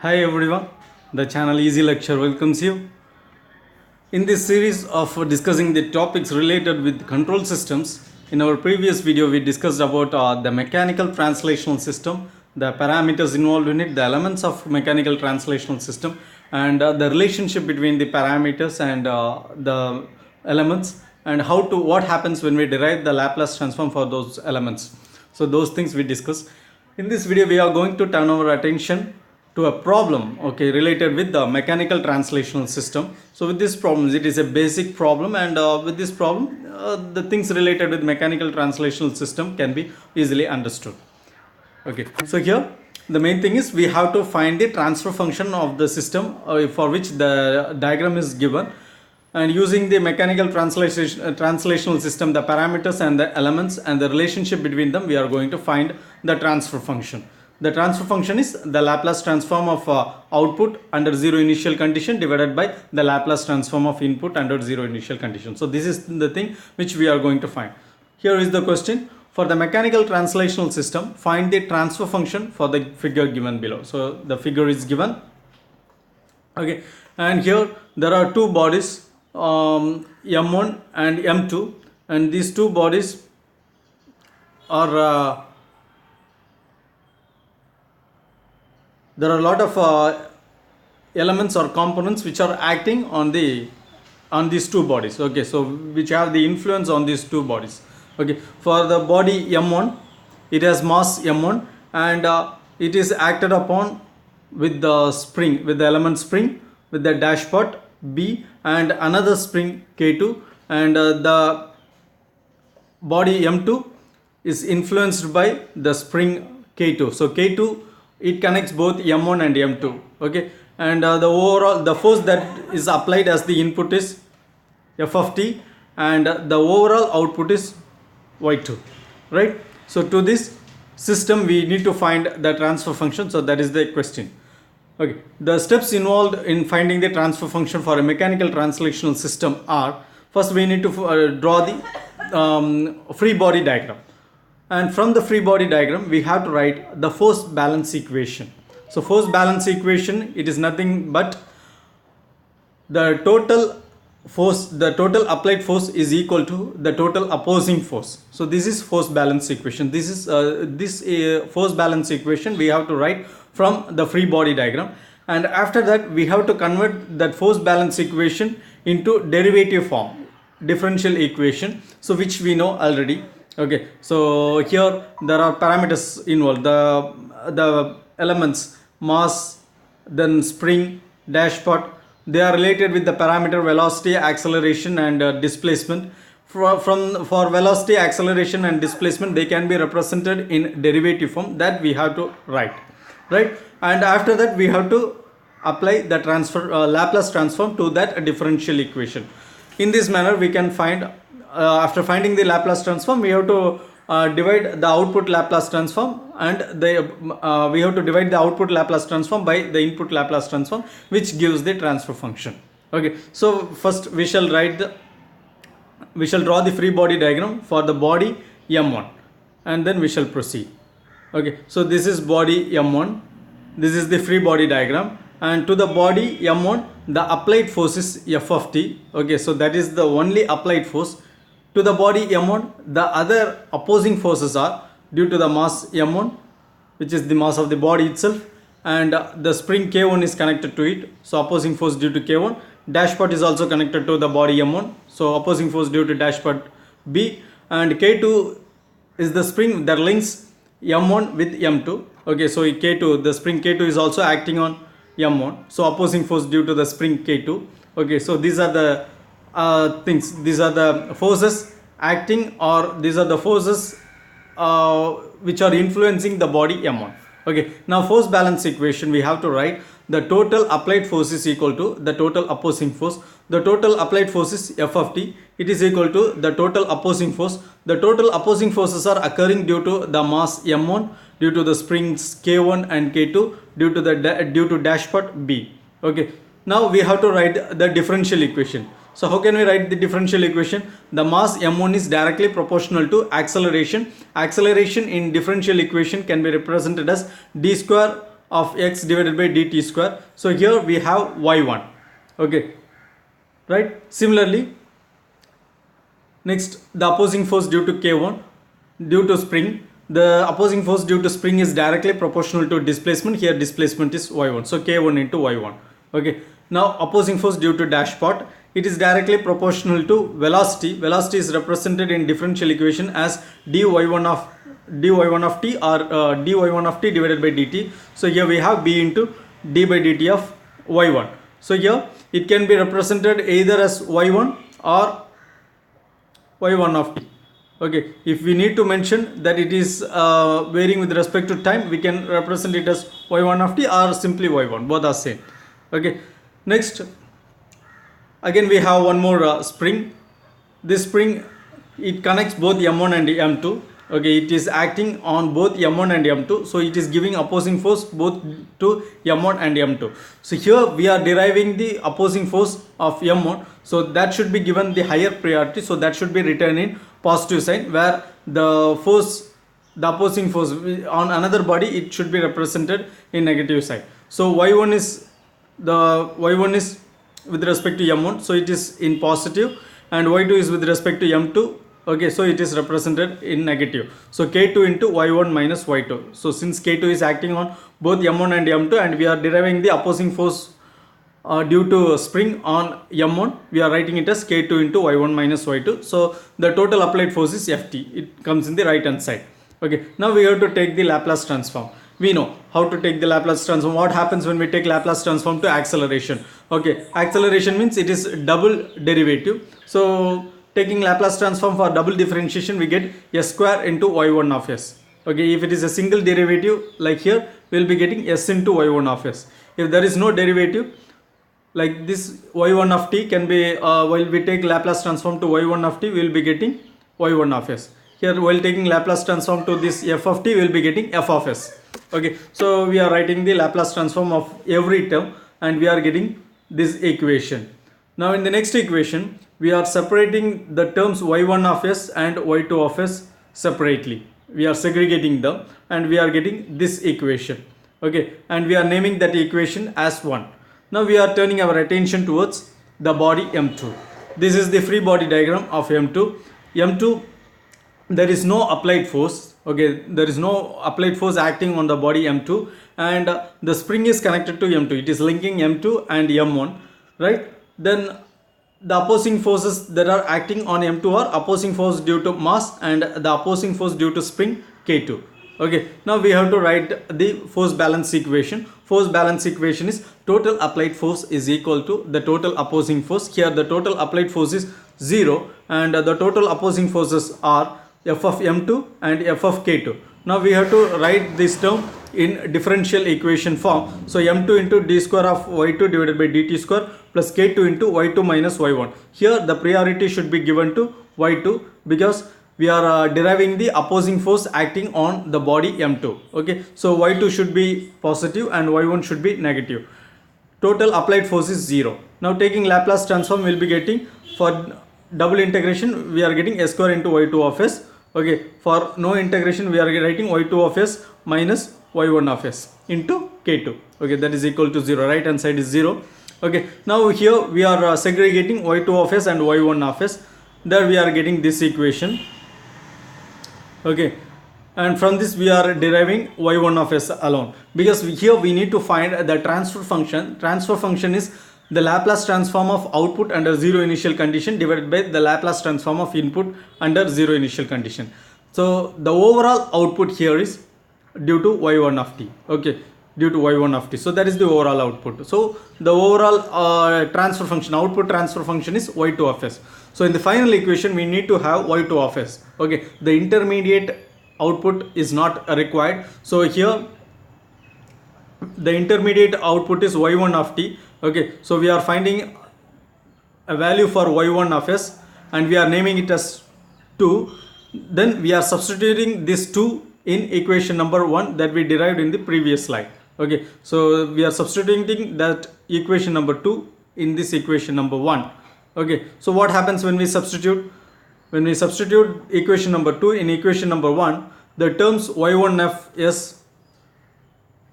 Hi everyone, the channel Easy Lecture welcomes you. In this series of discussing the topics related with control systems, in our previous video we discussed about the mechanical translational system, the parameters involved in it, the elements of mechanical translational system, and the relationship between the parameters and the elements, and what happens when we derive the Laplace transform for those elements. So those things we discuss. In this video we are going to turn our attention to a problem related with the mechanical translational system. So with this problem, it is a basic problem, and with this problem the things related with mechanical translational system can be easily understood. So here the main thing is we have to find the transfer function of the system for which the diagram is given, and using the mechanical translational system, the parameters and the elements and the relationship between them, we are going to find the transfer function. The transfer function is the Laplace transform of output under zero initial condition divided by the Laplace transform of input under zero initial condition. So this is the thing which we are going to find. Here is the question: for the mechanical translational system, find the transfer function for the figure given below. So the figure is given, and here there are two bodies, M1 and M2, and these two bodies are there are a lot of elements or components which are acting on these two bodies, so which have the influence on these two bodies. For the body M1, it has mass M1, and it is acted upon with the spring, with the element spring, with the dashpot B and another spring K2, and the body M2 is influenced by the spring K2. So K2, it connects both M1 and M2, and the force that is applied as the input is F of t, and the overall output is Y2, right? So to this system we need to find the transfer function. So that is the question. The steps involved in finding the transfer function for a mechanical translational system are: first we need to draw the free body diagram, and from the free body diagram we have to write the force balance equation. So force balance equation, it is nothing but the total force, the total applied force is equal to the total opposing force. So this is force balance equation. This is force balance equation we have to write from the free body diagram, and after that we have to convert that force balance equation into derivative form, differential equation, so which we know already. So here there are parameters involved, the elements mass, then spring, dashpot. They are related with the parameter velocity, acceleration and displacement. For velocity, acceleration and displacement, they can be represented in derivative form, that we have to write, right? And after that we have to apply the Laplace transform to that differential equation. In this manner we can find, after finding the Laplace transform, we have to divide the output Laplace transform, and we have to divide the output Laplace transform by the input Laplace transform, which gives the transfer function. So first we shall draw the free body diagram for the body M1, and then we shall proceed. So this is body M1, this is the free body diagram, and to the body M1 the applied force is F of t. So that is the only applied force. To the body M1, the other opposing forces are due to the mass M1, which is the mass of the body itself, and the spring K1 is connected to it, so opposing force due to K1. Dashpot is also connected to the body M1, so opposing force due to dashpot B, and K2 is the spring that links M1 with M2. So K2, the spring K2 is also acting on M1, so opposing force due to the spring K2. So these are the things, these are the forces acting, or these are the forces which are influencing the body M1. Now force balance equation, we have to write the total applied force is equal to the total opposing force. The total applied force is F of t, it is equal to the total opposing force. The total opposing forces are occurring due to the mass M1, due to the springs K1 and K2, due to dashpot B. Now we have to write the differential equation. So how can we write the differential equation? The mass M1 is directly proportional to acceleration. Acceleration in differential equation can be represented as d square of x divided by dt square. So here we have y1. Okay, right? Similarly, next, the opposing force due to K1 due to spring. The opposing force due to spring is directly proportional to displacement. Here displacement is y1. So K1 into y1. Okay. Now opposing force due to dash pot. It is directly proportional to velocity. Velocity is represented in differential equation as dy1 of t or dy1 of t divided by dt. So here we have b into d by dt of y1. So here it can be represented either as y1 or y1 of t. Okay, if we need to mention that it is varying with respect to time, we can represent it as y1 of t or simply y1, both are same. Okay, next, again we have one more spring. This spring, it connects both m1 and m2. Okay, it is acting on both m1 and m2, so it is giving opposing force both to m1 and m2. So here we are deriving the opposing force of m1, so that should be given the higher priority, so that should be written in positive sign, where the opposing force on another body, it should be represented in negative sign. So y1 is with respect to m1, so it is in positive, and y2 is with respect to m2. Okay, so it is represented in negative. So K2 into y1 minus y2. So since K2 is acting on both m1 and m2, and we are deriving the opposing force due to spring on m1, we are writing it as K2 into y1 minus y2. So the total applied force is Ft. It comes in the right hand side. Okay, now we have to take the Laplace transform. We know how to take the Laplace transform. What happens when we take Laplace transform to acceleration? Okay, acceleration means it is double derivative. So taking Laplace transform for double differentiation, we get s square into y1 of s. Okay, if it is a single derivative like here, we will be getting s into y1 of s. If there is no derivative, like this y1 of t can be, while we take Laplace transform to y1 of t, we will be getting y1 of s. Here while taking Laplace transform to this f of t, we will be getting f of s. Okay, so we are writing the Laplace transform of every term, and we are getting this equation. Now in the next equation, we are separating the terms y1 of s and y2 of s separately. We are segregating them, and we are getting this equation. Okay, and we are naming that equation as 1. Now we are turning our attention towards the body m2. This is the free body diagram of m2. M2, there is no applied force. Okay, there is no applied force acting on the body m2, and the spring is connected to m2. It is linking m2 and m1, right? Then the opposing forces that are acting on m2 are opposing force due to mass and the opposing force due to spring K2. Okay, now we have to write the force balance equation. Force balance equation is total applied force is equal to the total opposing force. Here the total applied force is 0, and the total opposing forces are f of m2 and f of K2. Now we have to write this term in differential equation form. So m2 into d square of y2 divided by dt square plus K2 into y2 minus y1. Here the priority should be given to y2, because we are deriving the opposing force acting on the body m2. Okay, so y2 should be positive and y1 should be negative. Total applied force is 0. Now taking Laplace transform, we will be getting, for double integration, we are getting s square into y2 of s. Okay, for no integration, we are writing y2 of s minus y1 of s into K2. Okay, that is equal to 0. Right hand side is 0. Okay, now here we are segregating y2 of s and y1 of s. There we are getting this equation. Okay, and from this we are deriving y1 of s alone, because here we need to find the transfer function. Transfer function is the Laplace transform of output under 0 initial condition divided by the Laplace transform of input under 0 initial condition. So the overall output here is due to y1 of t. Okay, due to y1 of t. So that is the overall output. So the overall transfer function, output transfer function is y2 of s. So in the final equation, we need to have y2 of s. Okay, the intermediate output is not required. So here the intermediate output is y1 of t. Okay, so we are finding a value for y1 of s, and we are naming it as 2. Then we are substituting this 2 in equation number 1 that we derived in the previous slide. Okay, so we are substituting that equation number 2 in this equation number 1. Okay, so what happens when we substitute? When we substitute equation number 2 in equation number 1, the terms y1 of s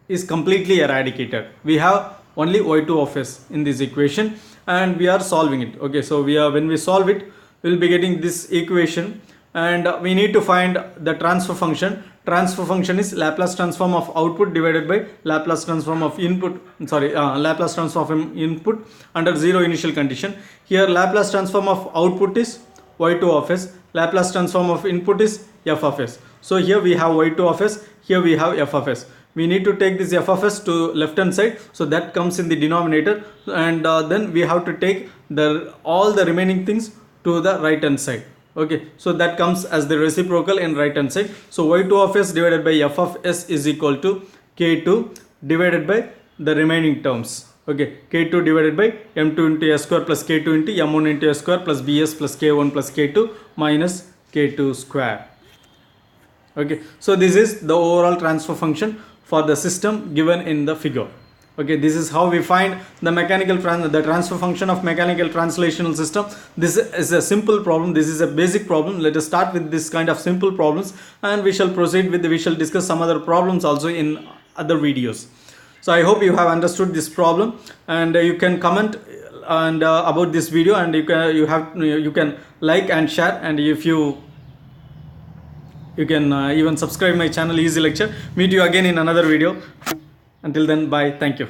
is completely eradicated. We have only y2 of s in this equation and we are solving it. Okay, so when we solve it, we will be getting this equation, and we need to find the transfer function. Transfer function is Laplace transform of output divided by Laplace transform of input, Laplace transform of input under zero initial condition. Here Laplace transform of output is y2 of s, Laplace transform of input is f of s. So here we have y2 of s, here we have f of s. We need to take this f of s to left hand side, so that comes in the denominator, and then we have to take all the remaining things to the right hand side. Okay, so that comes as the reciprocal in right hand side. So y2 of s divided by f of s is equal to k2 divided by the remaining terms. Okay, k2 divided by m2 into s square plus k2 into m1 into s square plus bs plus k1 plus k2 minus k2 square. Okay, so this is the overall transfer function for the system given in the figure. Okay, this is how we find the transfer function of mechanical translational system. This is a simple problem. This is a basic problem. Let us start with this kind of simple problems, and we shall discuss some other problems also in other videos. So I hope you have understood this problem, and you can comment and about this video, and you can like and share, and if you can even subscribe my channel Easy Lecture. Meet you again in another video. Until then, bye. Thank you.